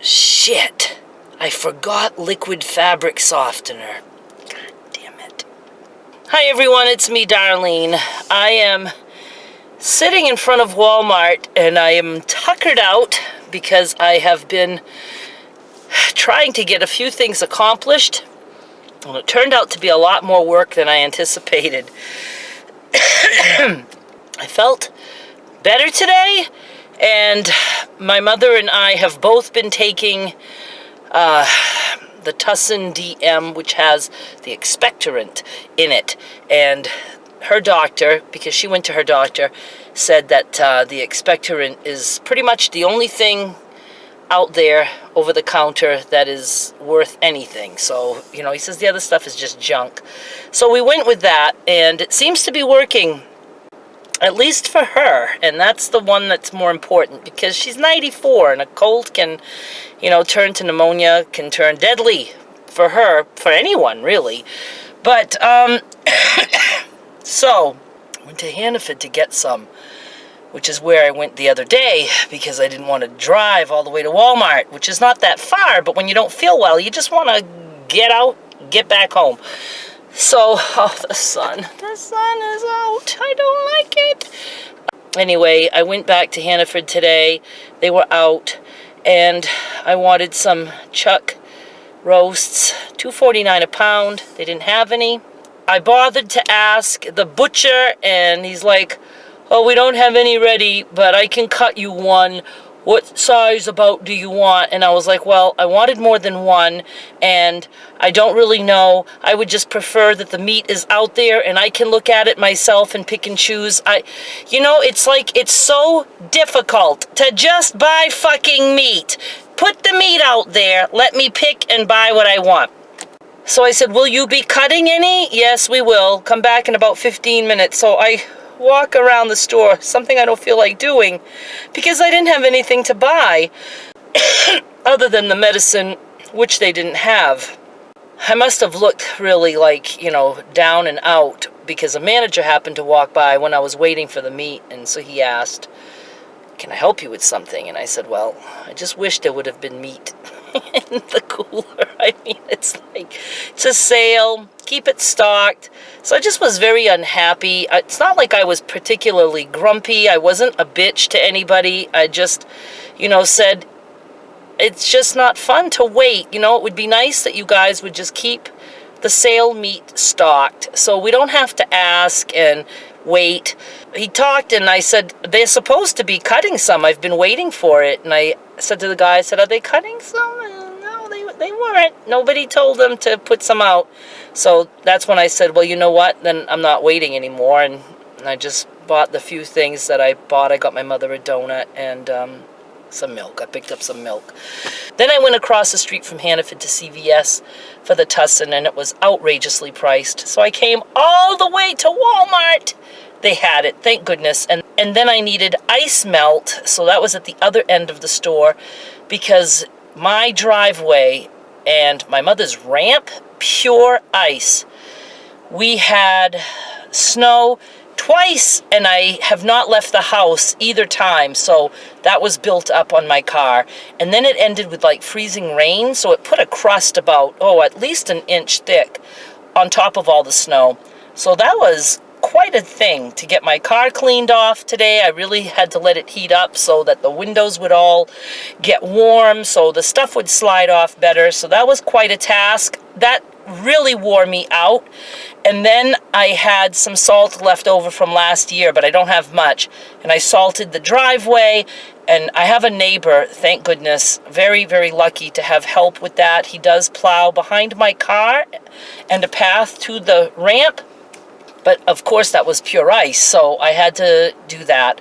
Shit. I forgot liquid fabric softener. God damn it. Hi everyone, it's me, Darlene. I am sitting in front of Walmart and I am tuckered out because I have been trying to get a few things accomplished. And it turned out to be a lot more work than I anticipated. I felt better today, and my mother and I have both been taking the Tussin DM, which has the expectorant in it. And her doctor, because she went to her doctor, said that the expectorant is pretty much the only thing out there over the counter that is worth anything. So, you know, he says the other stuff is just junk. So we went with that, and it seems to be working, at least for her. And that's the one that's more important, because she's 94 and a cold can, you know, turn to pneumonia, can turn deadly for her, for anyone really. But so I went to Hannaford to get some, which is where I went the other day, because I didn't want to drive all the way to Walmart, which is not that far, but when you don't feel well, you just want to get out, get back home. So, oh, the sun is out. I don't like it. Anyway, I went back to Hannaford today. They were out, and I wanted some chuck roasts, $2.49 a pound. They didn't have any. I bothered to ask the butcher, and he's like, "Oh, we don't have any ready, but I can cut you one. What size about do you want?" And I was like, well, I wanted more than one, and I don't really know. I would just prefer that the meat is out there and I can look at it myself and pick and choose. You know, it's like, it's so difficult to just buy fucking meat. Put the meat out there. Let me pick and buy what I want. So I said, "Will you be cutting any?" "Yes, we will. Come back in about 15 minutes. So I walk around the store, something I don't feel like doing, because I didn't have anything to buy other than the medicine, which they didn't have. I must have looked really like, you know, down and out, because a manager happened to walk by when I was waiting for the meat, and so he asked, "Can I help you with something?" And I said, well, I just wish there would have been meat in the cooler. I mean, it's like, it's a sale, keep it stocked. So I just was very unhappy. It's not like I was particularly grumpy. I wasn't a bitch to anybody. I just, you know, said, it's just not fun to wait. You know, it would be nice that you guys would just keep the sale meat stocked, so we don't have to ask and wait. He talked, and I said, they're supposed to be cutting some. I've been waiting for it. And I said to the guy, I said, "Are they cutting some?" And no, they weren't. Nobody told them to put some out. So that's when I said, well, you know what? Then I'm not waiting anymore. And I just bought the few things that I bought. I got my mother a donut and some milk. I picked up some milk. Then I went across the street from Hannaford to CVS for the Tussin, and it was outrageously priced. So I came all the way to Walmart. They had it, thank goodness. And then I needed ice melt, so that was at the other end of the store, because my driveway and my mother's ramp, pure ice. We had snow twice, and I have not left the house either time, so that was built up on my car. And then it ended with like freezing rain, so it put a crust about, at least an inch thick on top of all the snow. So that was quite a thing to get my car cleaned off today. I really had to let it heat up so that the windows would all get warm, so the stuff would slide off better. So that was quite a task. That really wore me out. And then I had some salt left over from last year, but I don't have much. And I salted the driveway, and I have a neighbor, thank goodness, very, very lucky to have help with that. He does plow behind my car and a path to the ramp. But of course that was pure ice, so I had to do that.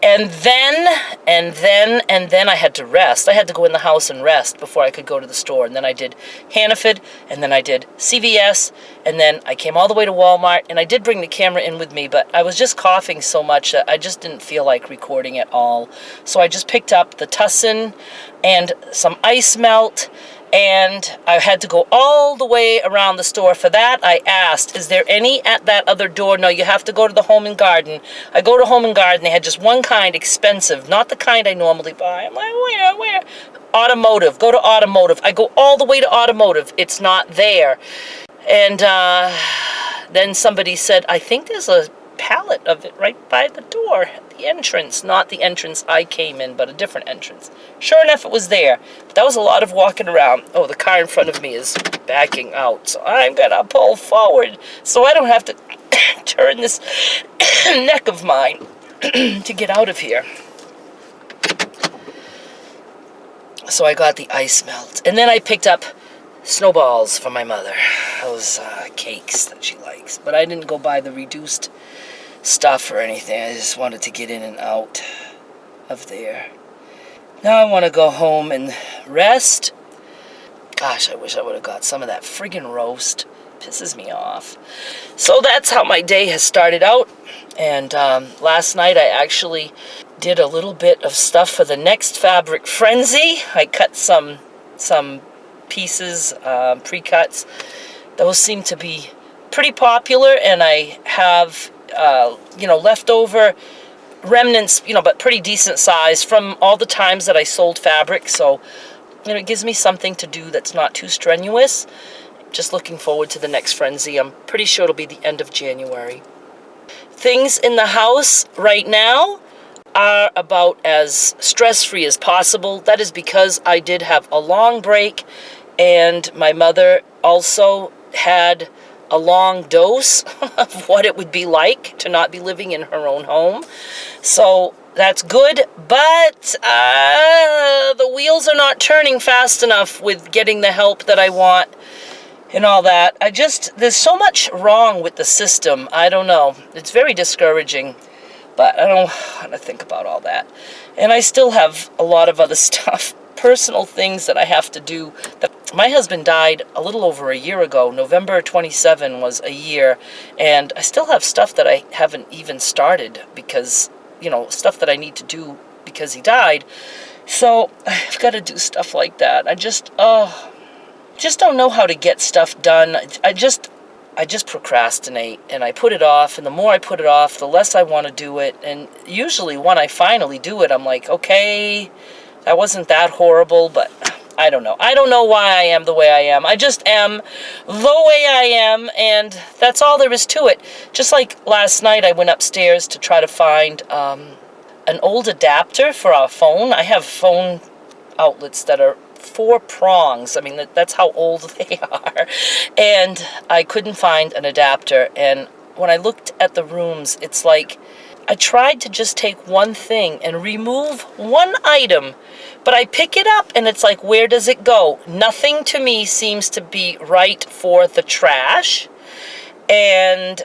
And then I had to rest. I had to go in the house and rest before I could go to the store. And then I did Hannaford, and then I did CVS, and then I came all the way to Walmart, and I did bring the camera in with me, but I was just coughing so much that I just didn't feel like recording at all. So I just picked up the Tussin and some ice melt, And I had to go all the way around the store for that. I asked, is there any at that other door? No, you have to go to the Home and Garden. I go to Home and Garden. They had just one kind, expensive, not the kind I normally buy. I'm like, where? Automotive. Go to Automotive. I go all the way to Automotive. It's not there. And then somebody said, I think there's a pallet of it right by the door, the entrance. Not the entrance I came in, but a different entrance. Sure enough, it was there. But that was a lot of walking around. Oh, the car in front of me is backing out, so I'm gonna pull forward so I don't have to turn this neck of mine to get out of here. So I got the ice melt. And then I picked up snowballs for my mother. Those cakes that she likes. But I didn't go buy the reduced stuff or anything. I just wanted to get in and out of there. Now I want to go home and rest. Gosh, I wish I would have got some of that friggin' roast. Pisses me off. So that's how my day has started out. And last night I actually did a little bit of stuff for the next Fabric Frenzy. I cut some pieces, pre-cuts. Those seem to be pretty popular, and I have leftover remnants, but pretty decent size from all the times that I sold fabric. So it gives me something to do that's not too strenuous. Just looking forward to the next frenzy. I'm pretty sure it'll be the end of January. Things in the house right now are about as stress-free as possible. That is because I did have a long break, and my mother also had a long dose of what it would be like to not be living in her own home. So that's good, but the wheels are not turning fast enough with getting the help that I want and all that. There's so much wrong with the system. I don't know. It's very discouraging, but I don't want to think about all that. And I still have a lot of other stuff, personal things that I have to do. My husband died a little over a year ago. November 27 was a year, and I still have stuff that I haven't even started because, stuff that I need to do because he died. So I've got to do stuff like that. I just don't know how to get stuff done. I just procrastinate, and I put it off, and the more I put it off, the less I want to do it. And usually when I finally do it, I'm like, okay, that wasn't that horrible, but I don't know. I don't know why I am the way I am. I just am the way I am, and that's all there is to it. Just like last night, I went upstairs to try to find an old adapter for our phone. I have phone outlets that are 4 prongs. I mean, that's how old they are. And I couldn't find an adapter. And when I looked at the rooms, it's like I tried to just take one thing and remove one item, but I pick it up and it's like, where does it go? Nothing to me seems to be right for the trash. And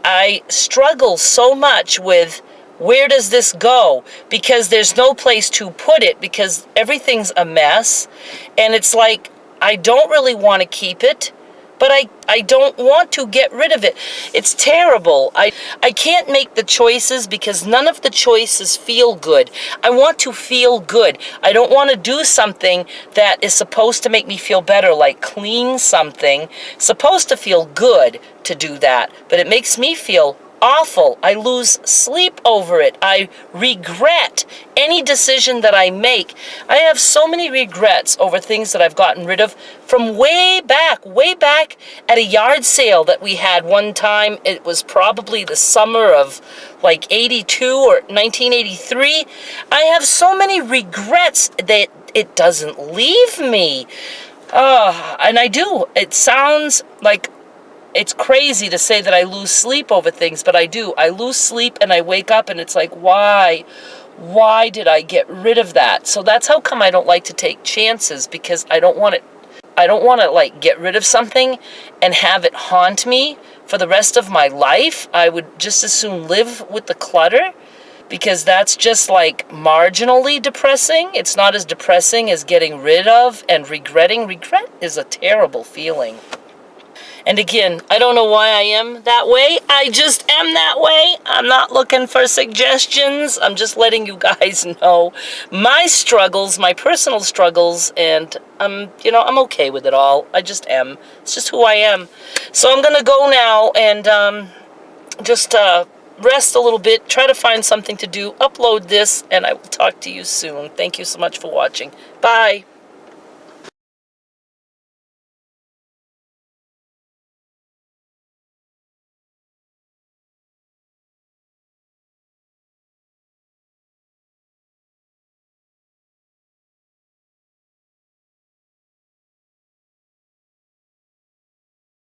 I struggle so much with, where does this go? Because there's no place to put it, because everything's a mess. And it's like, I don't really want to keep it, but I don't want to get rid of it. It's terrible. I can't make the choices because none of the choices feel good. I want to feel good. I don't want to do something that is supposed to make me feel better, like clean something. It's supposed to feel good to do that, but it makes me feel awful. I lose sleep over it. I regret any decision that I make. I have so many regrets over things that I've gotten rid of from way back at a yard sale that we had one time. It was probably the summer of like 82 or 1983. I have so many regrets that it doesn't leave me. And I do. It sounds like it's crazy to say that I lose sleep over things, but I do. I lose sleep and I wake up and it's like, why? Why did I get rid of that? So that's how come I don't like to take chances, because I don't want to like get rid of something and have it haunt me for the rest of my life. I would just as soon live with the clutter, because that's just like marginally depressing. It's not as depressing as getting rid of and regretting. Regret is a terrible feeling. And again, I don't know why I am that way. I just am that way. I'm not looking for suggestions. I'm just letting you guys know my struggles, my personal struggles, and I'm okay with it all. I just am. It's just who I am. So I'm going to go now and just rest a little bit, try to find something to do, upload this, and I will talk to you soon. Thank you so much for watching. Bye.